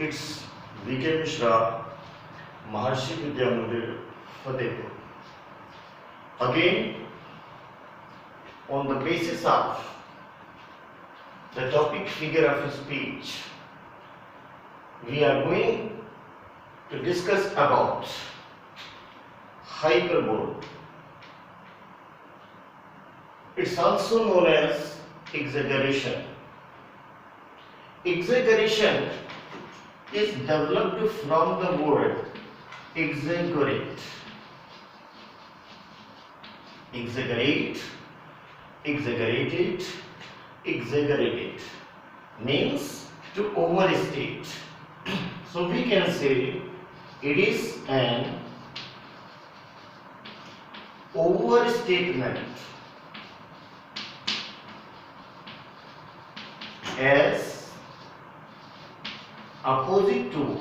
It's V.K. Mishra, Maharshi Vidya Mandir, Fatehpur. Again, on the basis of the topic figure of speech, we are going to discuss about hyperbole. It's also known as exaggeration. Exaggeration is developed from the word exaggerate. Exaggerate, exaggerated, exaggerated means to overstate. So we can say it is an overstatement as opposite to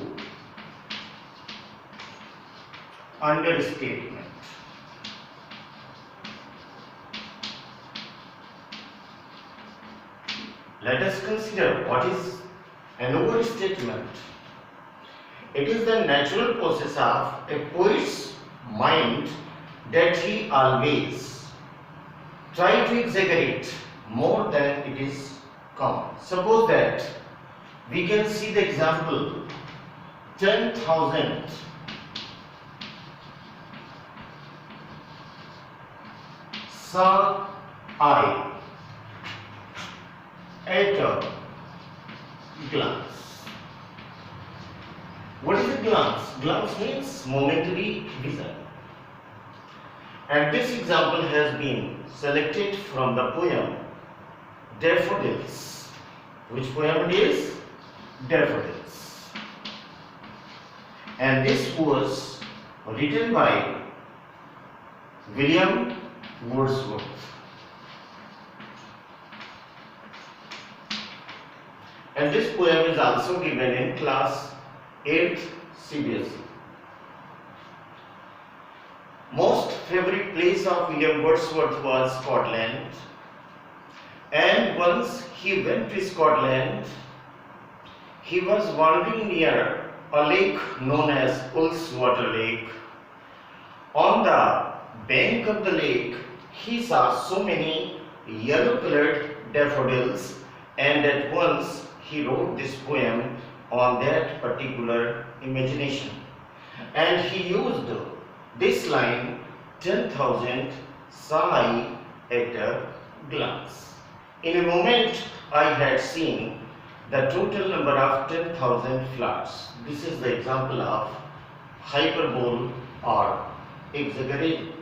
understatement. Let us consider what is an overstatement. It is the natural process of a poet's mind that he always try to exaggerate more than it is common. Suppose that we can see the example 10,000 saw I at a glance. What is a glance? Glance means momentary vision. And this example has been selected from the poem Daffodils. Which poem it is? Daffodils. And this was written by William Wordsworth. And this poem is also given in class 8th CBSE. Most favorite place of William Wordsworth was Scotland. And once he went to Scotland, he was wandering near a lake known as Ullswater Lake. On the bank of the lake, he saw so many yellow-colored daffodils, and at once he wrote this poem on that particular imagination. And he used this line, 10,000 saw I at a glance. In a moment, I had seen the total number of 10,000 flowers. This is the example of hyperbole or exaggeration.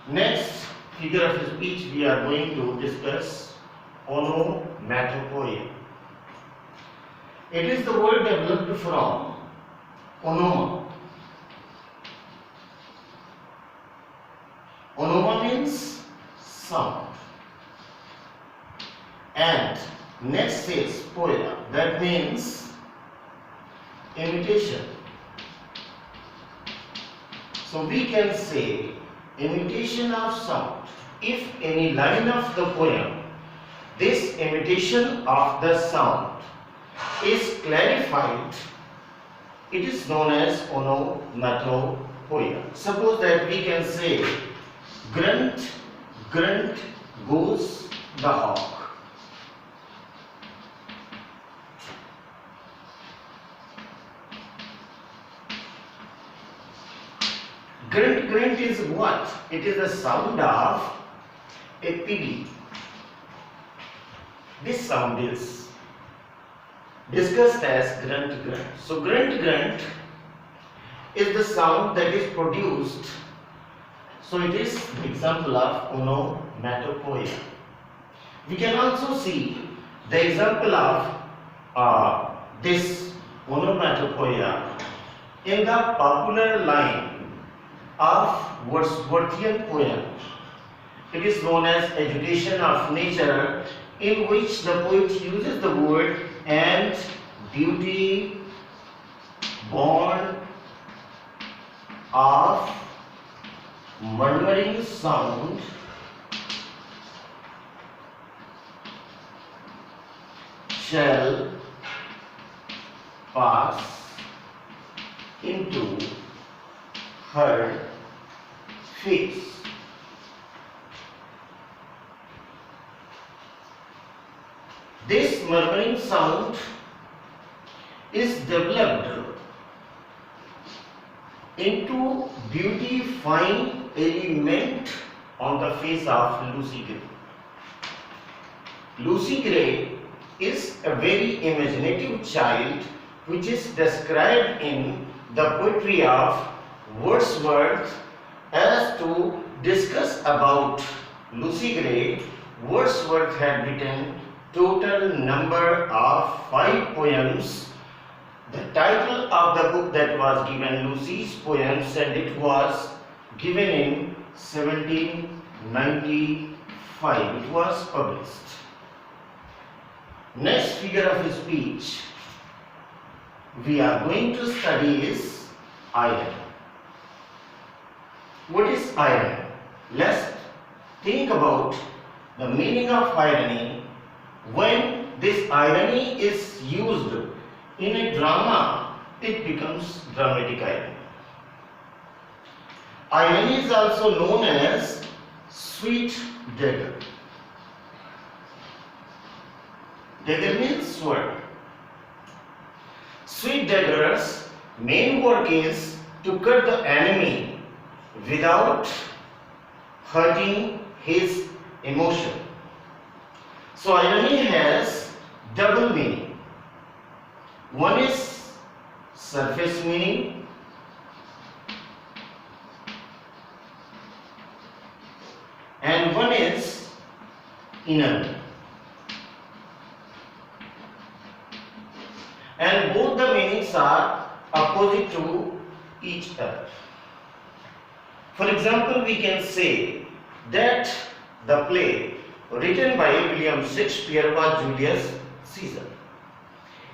Next figure of speech we are going to discuss onomatopoeia. It is the word developed from onoma. Onoma means sound. And next is poia, that means imitation. So we can say imitation of sound. If any line of the poem, this imitation of the sound is clarified, it is known as onomatopoeia. Suppose that we can say grunt, grunt goes the hawk. Grunt, grunt is what? It is the sound of a piggy. This sound is discussed as grunt, grunt. So grunt, grunt is the sound that is produced. So it is the example of onomatopoeia. We can also see the example of this onomatopoeia in the popular line of Wordsworthian poem. It is known as Agitation of Nature, in which the poet uses the word and duty born of murmuring sound shall pass into her face. This murmuring sound is developed into beautifying element on the face of Lucy Gray. Lucy Gray is a very imaginative child which is described in the poetry of Wordsworth. As to discuss about Lucy Gray, Wordsworth had written total number of 5 poems. The title of the book that was given Lucy's Poems, and it was given in 1795. It was published. Next figure of speech we are going to study is irony. What is irony? Let's think about the meaning of irony. When this irony is used in a drama, it becomes dramatic irony. Irony is also known as sweet dagger. Dagger means sword. Sweet dagger's main work is to cut the enemy without hurting his emotion. So irony has double meaning. One is surface meaning, and one is inner meaning. And both the meanings are opposite to each other. For example, we can say that the play written by William Shakespeare was Julius Caesar,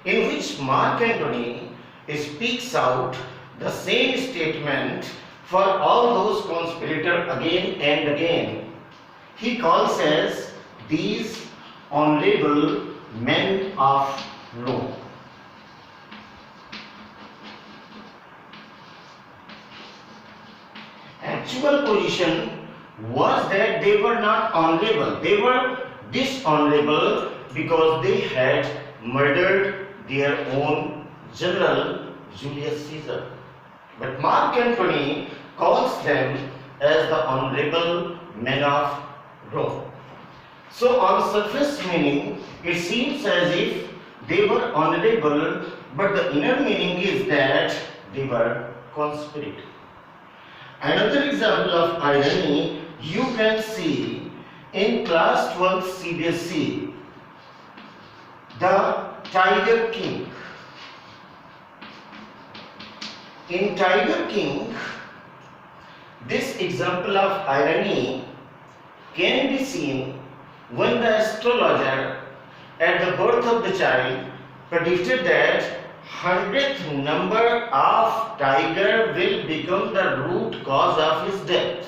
in which Mark Antony speaks out the same statement for all those conspirators again and again. He calls as these honorable men of Rome. Actual position was that they were not honorable, they were dishonorable because they had murdered their own general Julius Caesar. But Mark Antony calls them as the honorable men of Rome. So on surface meaning, it seems as if they were honorable, but the inner meaning is that they were conspirator. Another example of irony you can see in class 12 CBSE, the Tiger King. In Tiger King, this example of irony can be seen when the astrologer at the birth of the child predicted that 100th number of tiger will become the root cause of his death.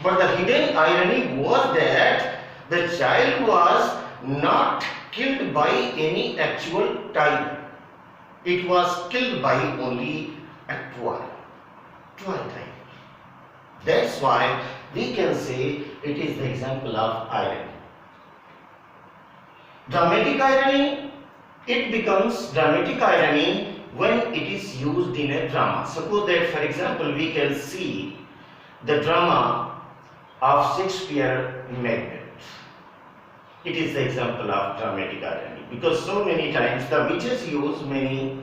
But the hidden irony was that the child was not killed by any actual tiger. It was killed by only a toy tiger. That's why we can say it is the example of irony. Dramatic irony, it becomes dramatic irony when it is used in a drama. Suppose that, for example, we can see the drama of Shakespeare, Macbeth. It is the example of dramatic irony because so many times the witches use many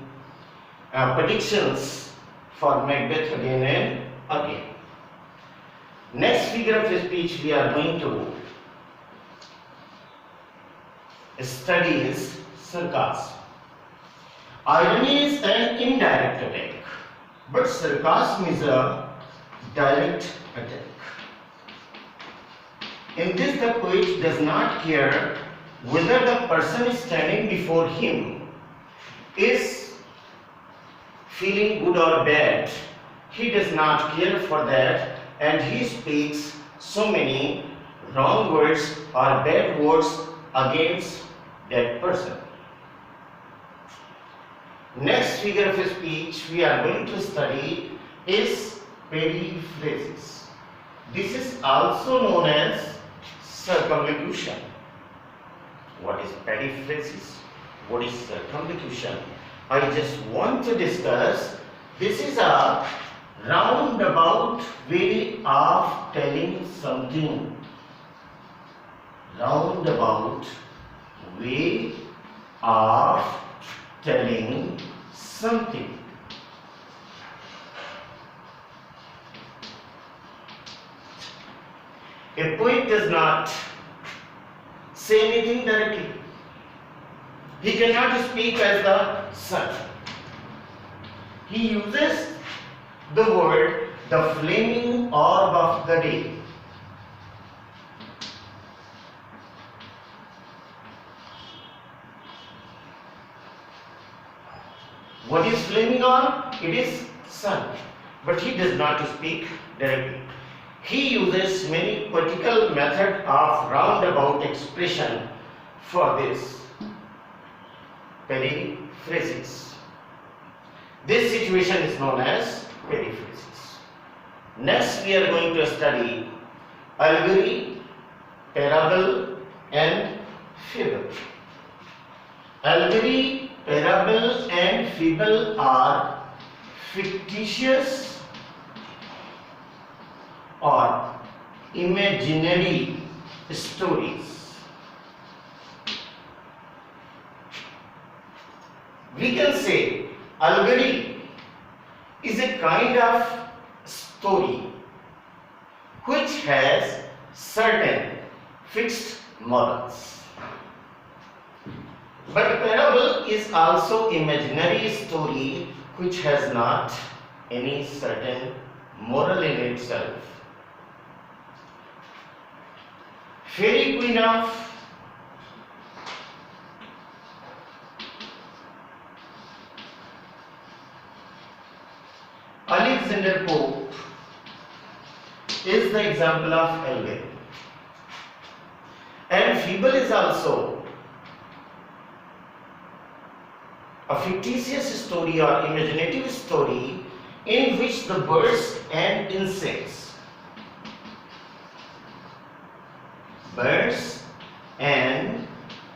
predictions for Macbeth again and again. Next figure of speech we are going to study is sarcasm. Irony is an indirect attack, but sarcasm is a direct attack. In this, the poet does not care whether the person standing before him is feeling good or bad. He does not care for that, and he speaks so many wrong words or bad words against that person. Next figure of speech we are going to study is periphrasis. This is also known as circumlocution. What is periphrasis? What is circumlocution? I just want to discuss. This is a roundabout way of telling something. Roundabout way of telling something. A poet does not say anything directly. He cannot speak as the sun. He uses the word the flaming orb of the day. What is flaming orb? It is sun. But he does not speak directly. He uses many poetical method of roundabout expression for this periphrasis. This situation is known as periphrasis. Next we are going to study allegory, parable and fable. Allegory, parable and fable are fictitious or imaginary stories. We can say allegory is a kind of story which has certain fixed morals. But parable is also imaginary story which has not any certain moral in itself. Fairy Queen of Alexander Pope is the example of allegory. And fable is also a fictitious story or imaginative story in which the birds and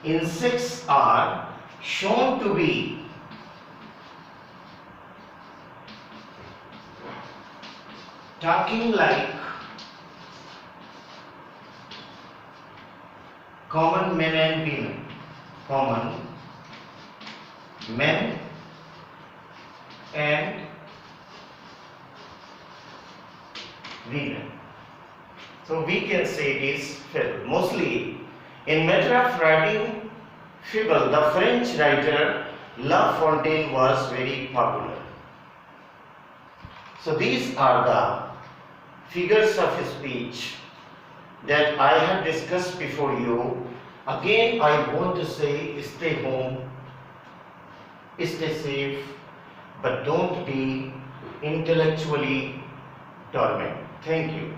insects are shown to be talking like common men and women. Common men and women. So we can say it is fable. Mostly in matter of writing fable, the French writer La Fontaine was very popular. So these are the figures of speech that I have discussed before you. Again, I want to say stay home, stay safe, but don't be intellectually dormant. Thank you.